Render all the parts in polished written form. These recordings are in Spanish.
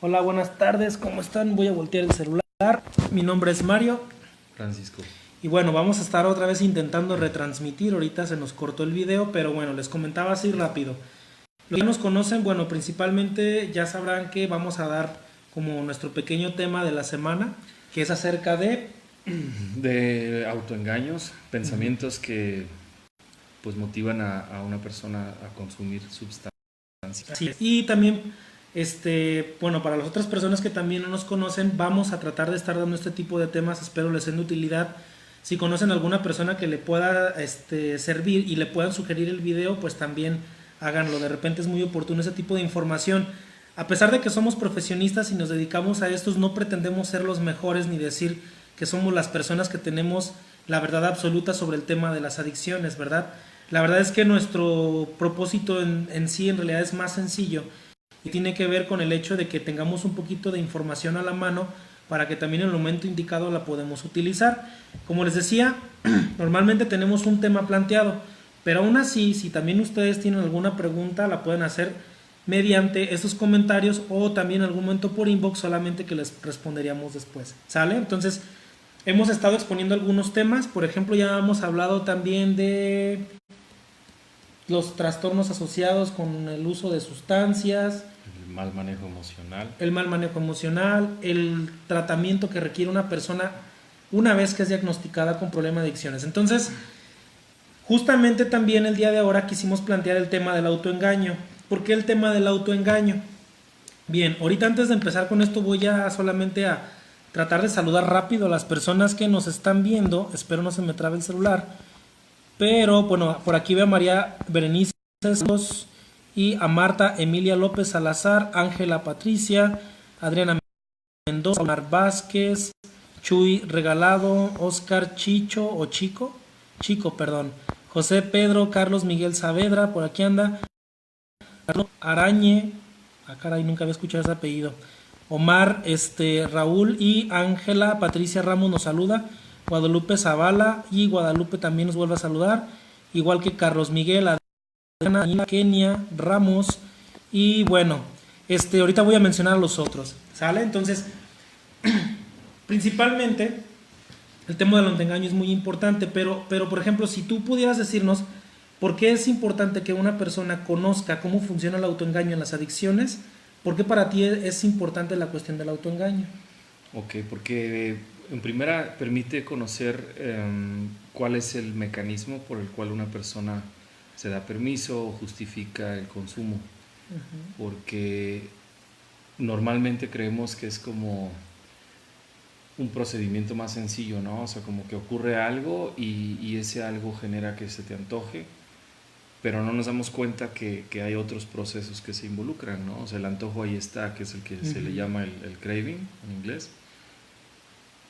Hola, buenas tardes, ¿cómo están? Voy a voltear el celular. Mi nombre es Mario Francisco. y bueno, vamos a estar otra vez intentando retransmitir. Ahorita se nos cortó el video, pero bueno, les comentaba así rápido. Los que nos conocen, bueno, principalmente ya sabrán que vamos a dar como nuestro pequeño tema de la semana, que es acerca de... De autoengaños, pensamientos que pues motivan a una persona a consumir sustancias. Así es. Y también, bueno, para las otras personas que también no nos conocen, vamos a tratar de estar dando este tipo de temas, espero les sean de utilidad. Si conocen alguna persona que le pueda servir y le puedan sugerir el video, pues también háganlo. De repente es muy oportuno ese tipo de información. A pesar de que somos profesionistas y nos dedicamos a estos, no pretendemos ser los mejores ni decir que somos las personas que tenemos la verdad absoluta sobre el tema de las adicciones, ¿verdad? La verdad es que nuestro propósito en sí en realidad es más sencillo y tiene que ver con el hecho de que tengamos un poquito de información a la mano para que también en el momento indicado la podemos utilizar. Como les decía, normalmente tenemos un tema planteado, pero aún así, si también ustedes tienen alguna pregunta, la pueden hacer mediante estos comentarios o también en algún momento por inbox, solamente que les responderíamos después. ¿Sale? Entonces, hemos estado exponiendo algunos temas, por ejemplo, ya hemos hablado también de los trastornos asociados con el uso de sustancias, El mal manejo emocional. el mal manejo emocional, el tratamiento que requiere una persona una vez que es diagnosticada con problema de adicciones. Entonces, justamente también el día de ahora quisimos plantear el tema del autoengaño. ¿Por qué el tema del autoengaño? Bien, ahorita antes de empezar con esto voy a solamente a tratar de saludar rápido a las personas que nos están viendo. Espero no se me trabe el celular. Pero bueno, por aquí veo a María Berenice y a Marta Emilia López Salazar, Ángela Patricia, Adriana Mendoza, Omar Vázquez, Chuy Regalado, Oscar Chicho o Chico, Chico, perdón, José Pedro, Carlos Miguel Saavedra, por aquí anda, Carlos Arañe, caray, nunca había escuchado ese apellido. Omar, Raúl y Ángela Patricia Ramos nos saluda. Guadalupe Zavala y Guadalupe también nos vuelve a saludar. Igual que Carlos Miguel, Adriana, Kenia, Ramos. Y bueno, ahorita voy a mencionar a los otros. ¿Sale? Entonces, principalmente, el tema del autoengaño es muy importante. Pero, por ejemplo, si tú pudieras decirnos por qué es importante que una persona conozca cómo funciona el autoengaño en las adicciones, ¿por qué para ti es importante la cuestión del autoengaño? Ok, porque en primera permite conocer cuál es el mecanismo por el cual una persona se da permiso o justifica el consumo. Porque normalmente creemos que es como un procedimiento más sencillo, ¿no? O sea, como que ocurre algo y ese algo genera que se te antoje, pero no nos damos cuenta que hay otros procesos que se involucran, ¿no? O sea, el antojo ahí está, que es el que se le llama el craving en inglés,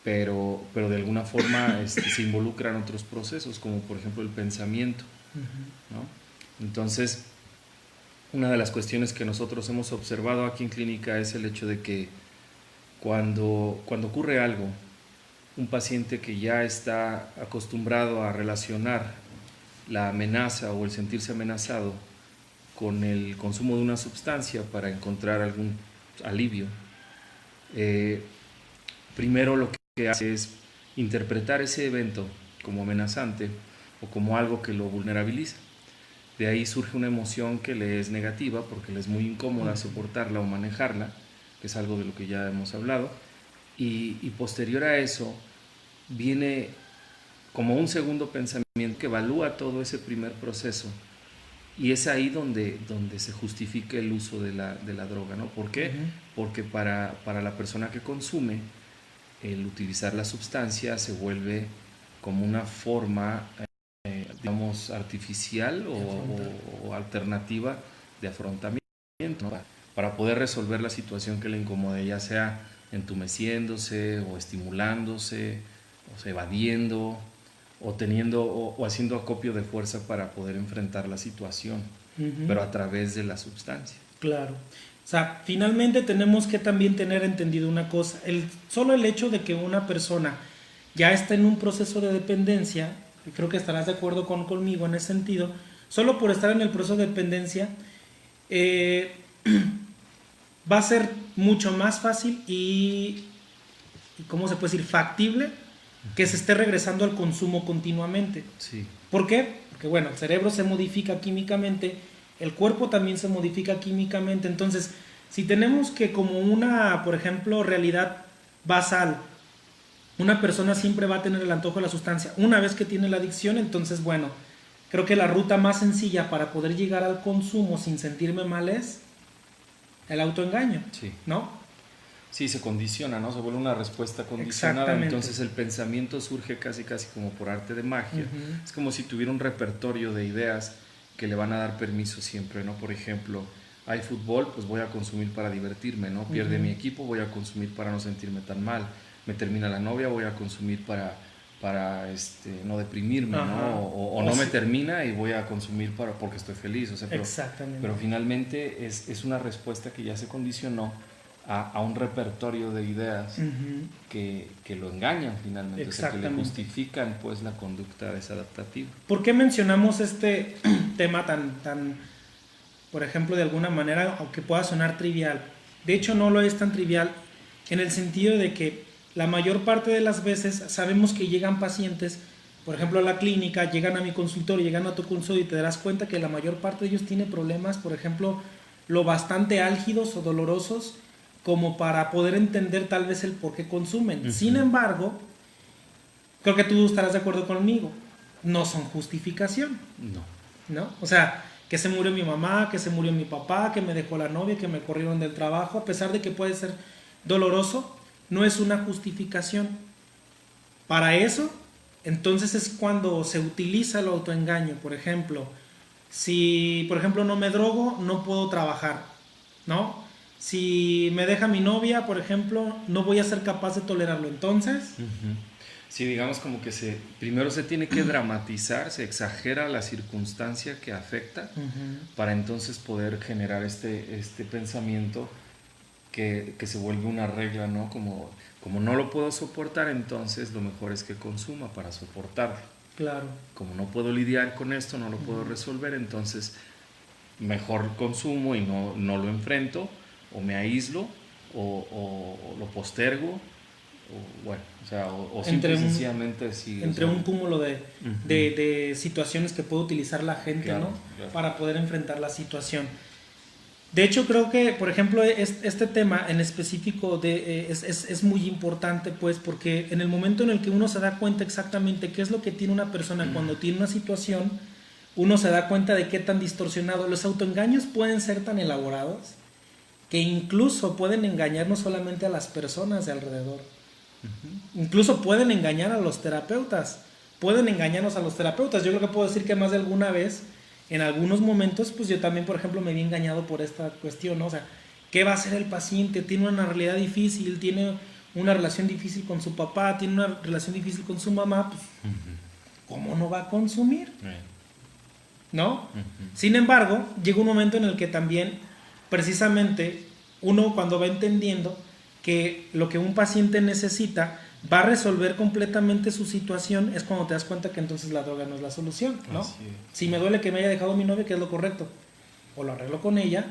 pero de alguna forma se involucran otros procesos, como por ejemplo el pensamiento, ¿no? Entonces, una de las cuestiones que nosotros hemos observado aquí en clínica es el hecho de que cuando ocurre algo, un paciente que ya está acostumbrado a relacionar la amenaza o el sentirse amenazado con el consumo de una sustancia para encontrar algún alivio, eh, primero lo que hace es interpretar ese evento como amenazante o como algo que lo vulnerabiliza. De ahí surge una emoción que le es negativa porque le es muy incómoda soportarla o manejarla, que es algo de lo que ya hemos hablado, y posterior a eso viene como un segundo pensamiento que evalúa todo ese primer proceso y es ahí donde se justifica el uso de la droga, ¿no? ¿Por qué? Porque para la persona que consume, el utilizar la sustancia se vuelve como una forma, digamos, artificial o alternativa de afrontamiento, ¿no? Para poder resolver la situación que le incomode, ya sea entumeciéndose o estimulándose, o sea, evadiendo, o teniendo o haciendo acopio de fuerza para poder enfrentar la situación, pero a través de la sustancia. Claro. O sea, finalmente tenemos que también tener entendido una cosa. Solo el hecho de que una persona ya está en un proceso de dependencia, y creo que estarás de acuerdo conmigo en ese sentido, solo por estar en el proceso de dependencia, eh, va a ser mucho más fácil y ¿cómo se puede decir? Factible que se esté regresando al consumo continuamente. Sí. ¿Por qué? Porque bueno, el cerebro se modifica químicamente, el cuerpo también se modifica químicamente, entonces si tenemos que como una, por ejemplo, realidad basal, una persona siempre va a tener el antojo de la sustancia. Una vez que tiene la adicción, entonces bueno, creo que la ruta más sencilla para poder llegar al consumo sin sentirme mal es el autoengaño, Sí. ¿no? Sí, se condiciona, ¿no? Se vuelve una respuesta condicionada. Exactamente. Entonces el pensamiento surge casi como por arte de magia. Uh-huh. Es como si tuviera un repertorio de ideas que le van a dar permiso siempre, ¿no? Por ejemplo, hay fútbol, pues voy a consumir para divertirme, ¿no? Pierde Uh-huh. mi equipo, voy a consumir para no sentirme tan mal. Me termina la novia, voy a consumir para no deprimirme, Ajá. ¿no? O no me termina y voy a consumir porque estoy feliz. O sea, Exactamente. pero finalmente es una respuesta que ya se condicionó a un repertorio de ideas Uh-huh. que lo engañan finalmente, o sea, que le Exactamente. justifican pues la conducta desadaptativa. ¿Por qué mencionamos este tema tan, por ejemplo, de alguna manera, aunque pueda sonar trivial? De hecho, no lo es tan trivial en el sentido de que la mayor parte de las veces sabemos que llegan pacientes, por ejemplo, a la clínica, llegan a mi consultorio, llegan a tu consultorio y te darás cuenta que la mayor parte de ellos tiene problemas, por ejemplo, lo bastante álgidos o dolorosos como para poder entender tal vez el por qué consumen. Uh-huh. Sin embargo, creo que tú estarás de acuerdo conmigo, no son justificación. No. O sea, que se murió mi mamá, que se murió mi papá, que me dejó la novia, que me corrieron del trabajo, a pesar de que puede ser doloroso, no es una justificación. Para eso, entonces es cuando se utiliza el autoengaño. Por ejemplo, si por ejemplo no me drogo, no puedo trabajar, ¿no? Si me deja mi novia, por ejemplo, no voy a ser capaz de tolerarlo. Entonces, uh-huh. Sí, digamos como que primero se tiene que dramatizar, se exagera la circunstancia que afecta uh-huh. para entonces poder generar este pensamiento que se vuelve una regla, ¿no? Como no lo puedo soportar, entonces lo mejor es que consuma para soportarlo. Claro. Como no puedo lidiar con esto, no lo puedo resolver, entonces mejor consumo y no lo enfrento, o me aíslo, o lo postergo, o bueno, o sea, o simple y sencillamente sí. Entre un cúmulo de, uh-huh. de situaciones que puede utilizar la gente, claro, ¿no? Claro. Para poder enfrentar la situación. De hecho, creo que, por ejemplo, este tema en específico es muy importante, pues, porque en el momento en el que uno se da cuenta exactamente qué es lo que tiene una persona cuando tiene una situación, uno se da cuenta de qué tan distorsionado. Los autoengaños pueden ser tan elaborados que incluso pueden engañar no solamente a las personas de alrededor, uh-huh. Incluso pueden engañar a los terapeutas, pueden engañarnos a los terapeutas. Yo creo que puedo decir que más de alguna vez, en algunos momentos, pues yo también, por ejemplo, me vi engañado por esta cuestión, ¿no? O sea, ¿qué va a hacer el paciente? Tiene una realidad difícil, tiene una relación difícil con su papá, tiene una relación difícil con su mamá, pues, uh-huh. ¿Cómo no va a consumir? ¿No? Uh-huh. Sin embargo, llega un momento en el que también, precisamente, uno cuando va entendiendo que lo que un paciente necesita va a resolver completamente su situación, es cuando te das cuenta que entonces la droga no es la solución, ¿no? Si me duele que me haya dejado mi novia, ¿qué es lo correcto? O lo arreglo con ella,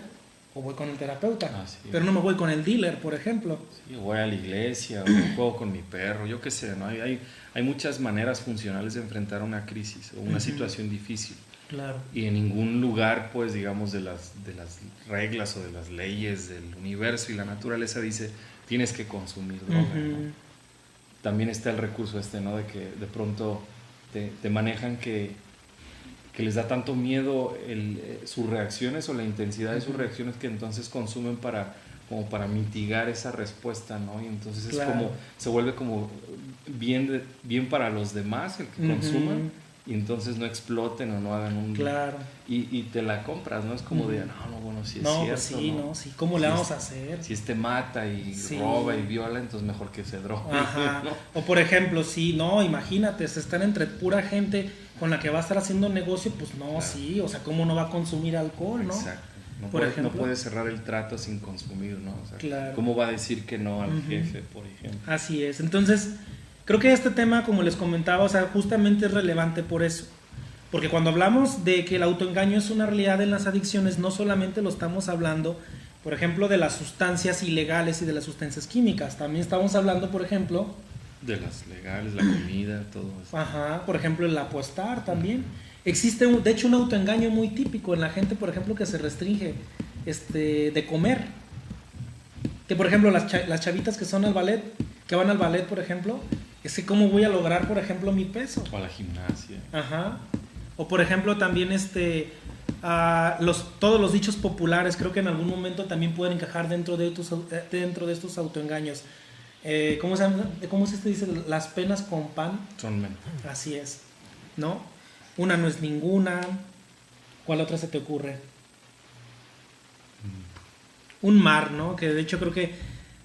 o voy con el terapeuta, pero no me voy con el dealer, por ejemplo. Sí, o voy a la iglesia, o juego con mi perro, yo qué sé, ¿no? Hay muchas maneras funcionales de enfrentar una crisis o una uh-huh. situación difícil. Claro. Y en ningún lugar, pues, digamos, de las reglas o de las leyes del universo y la naturaleza dice, tienes que consumir droga, uh-huh. ¿no? También está el recurso ¿no? De que de pronto te manejan que les da tanto miedo sus reacciones o la intensidad de sus reacciones que entonces consumen como para mitigar esa respuesta, ¿no? Y entonces claro. Se vuelve como bien para los demás el que uh-huh. consuman, y entonces no exploten o no hagan un... Claro. Y te la compras, ¿no? Es como de, bueno, si es no, cierto. Pues sí, ¿no? Sí, ¿cómo le vamos a hacer? Si mata y roba y viola, entonces mejor que se drogue. Ajá. ¿No? O por ejemplo, sí, no, imagínate, se están entre pura gente con la que va a estar haciendo negocio, pues no, claro. Sí, o sea, ¿cómo no va a consumir alcohol, no? Exacto. No puede cerrar el trato sin consumir, ¿no? O sea, claro. ¿Cómo va a decir que no al uh-huh. jefe, por ejemplo? Así es. Entonces, creo que este tema, como les comentaba, o sea, justamente es relevante por eso. Porque cuando hablamos de que el autoengaño es una realidad en las adicciones, no solamente lo estamos hablando por ejemplo, de las sustancias ilegales y de las sustancias químicas. También estamos hablando, por ejemplo, de las legales, la comida, todo eso. ajá, por ejemplo, el apostar también. Existe, de hecho, un autoengaño muy típico en la gente, por ejemplo, que se restringe de comer. Que, por ejemplo, las chavitas que son al ballet, que van al ballet, por ejemplo, es que cómo voy a lograr, por ejemplo, mi peso. O a la gimnasia. Ajá. O, por ejemplo, también todos los dichos populares, creo que en algún momento también pueden encajar dentro de estos autoengaños. ¿Cómo se dice? Las penas con pan son menos. Así es, ¿no? Una no es ninguna. ¿Cuál otra se te ocurre? Un mar, ¿no? Que de hecho creo que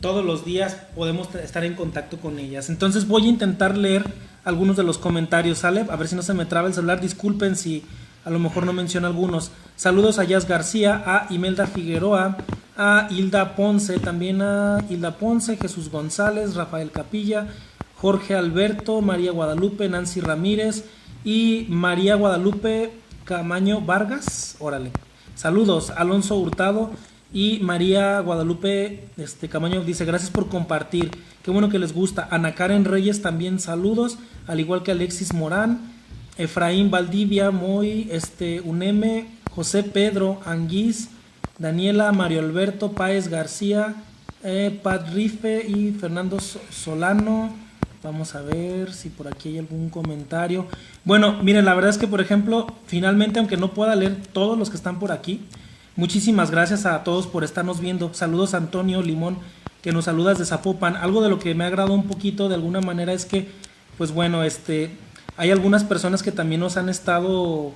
todos los días podemos estar en contacto con ellas. Entonces voy a intentar leer algunos de los comentarios, ¿sale? A ver si no se me traba el celular. Disculpen si a lo mejor no menciono algunos. Saludos a Jazz García, a Imelda Figueroa, a Hilda Ponce, también a Hilda Ponce, Jesús González, Rafael Capilla, Jorge Alberto, María Guadalupe, Nancy Ramírez y María Guadalupe Camaño Vargas. Órale. Saludos, Alonso Hurtado y María Guadalupe Camaño dice, gracias por compartir. Qué bueno que les gusta. Ana Karen Reyes también saludos, al igual que Alexis Morán, Efraín Valdivia, Moy, Uneme, José Pedro Anguís, Daniela, Mario Alberto Páez García, Pat Rife y Fernando Solano. Vamos a ver si por aquí hay algún comentario. Bueno, miren, la verdad es que, por ejemplo, finalmente, aunque no pueda leer todos los que están por aquí, muchísimas gracias a todos por estarnos viendo. Saludos a Antonio Limón, que nos saludas de Zapopan. Algo de lo que me ha agradado un poquito de alguna manera es que, pues bueno, hay algunas personas que también nos han estado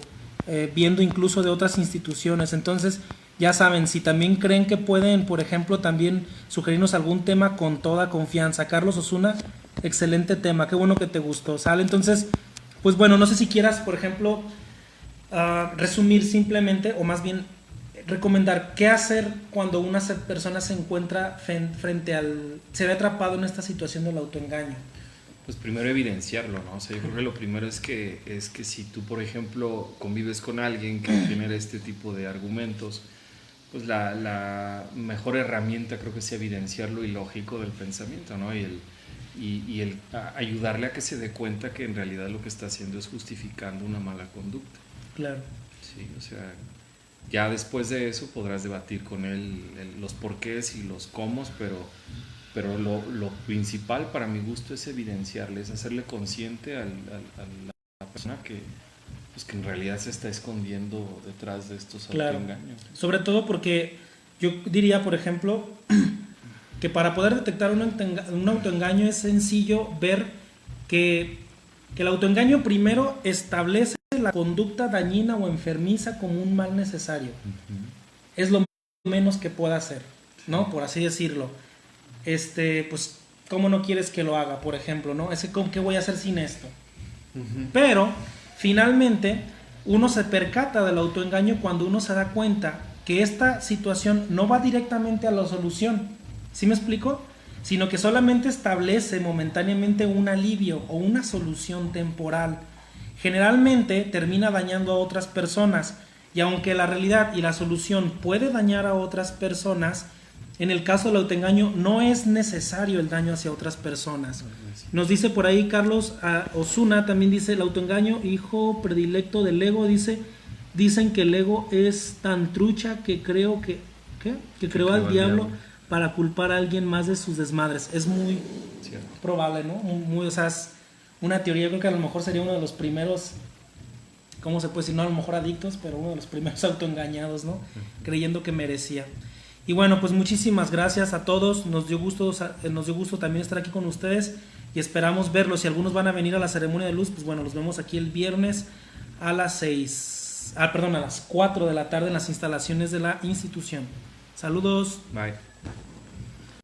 viendo incluso de otras instituciones. Entonces, ya saben, si también creen que pueden, por ejemplo, también sugerirnos algún tema con toda confianza. Carlos Osuna, excelente tema, qué bueno que te gustó, ¿sale? Entonces, pues bueno, no sé si quieras, por ejemplo, resumir simplemente, o más bien recomendar qué hacer cuando una persona se encuentra se ve atrapado en esta situación del autoengaño. Pues primero evidenciarlo, ¿no? O sea, yo creo que lo primero es que si tú, por ejemplo, convives con alguien que genera este tipo de argumentos, pues la mejor herramienta creo que es evidenciar lo ilógico del pensamiento, ¿no? Y el ayudarle a que se dé cuenta que en realidad lo que está haciendo es justificando una mala conducta. Claro. Sí, o sea, ya después de eso podrás debatir con él los porqués y los cómo, pero lo principal para mi gusto es evidenciarle, es hacerle consciente a la persona que en realidad se está escondiendo detrás de estos autoengaños. Sobre todo porque yo diría, por ejemplo, que para poder detectar un autoengaño es sencillo ver que el autoengaño primero establece la conducta dañina o enfermiza como un mal necesario. Es lo menos que pueda hacer, ¿no? Por así decirlo. Pues, ¿cómo no quieres que lo haga? Por ejemplo, ¿no? ¿Qué voy a hacer sin esto? Pero, finalmente, uno se percata del autoengaño cuando uno se da cuenta que esta situación no va directamente a la solución. ¿Sí me explico? Sino que solamente establece momentáneamente un alivio o una solución temporal. Generalmente termina dañando a otras personas, y aunque la realidad y la solución puede dañar a otras personas, en el caso del autoengaño no es necesario el daño hacia otras personas. Nos dice por ahí Carlos Osuna, también dice, el autoengaño, hijo predilecto del ego, dicen que el ego es tan trucha que creó al diablo para culpar a alguien más de sus desmadres. Es muy probable, ¿no? O sea, es una teoría. Yo creo que a lo mejor sería uno de los primeros, ¿cómo se puede decir? No a lo mejor adictos, pero uno de los primeros autoengañados, ¿no? Creyendo que merecía. Y bueno, pues muchísimas gracias a todos. Nos dio gusto también estar aquí con ustedes y esperamos verlos. Si algunos van a venir a la ceremonia de luz, pues bueno, los vemos aquí el viernes a las 4 de la tarde en las instalaciones de la institución. Saludos. Bye.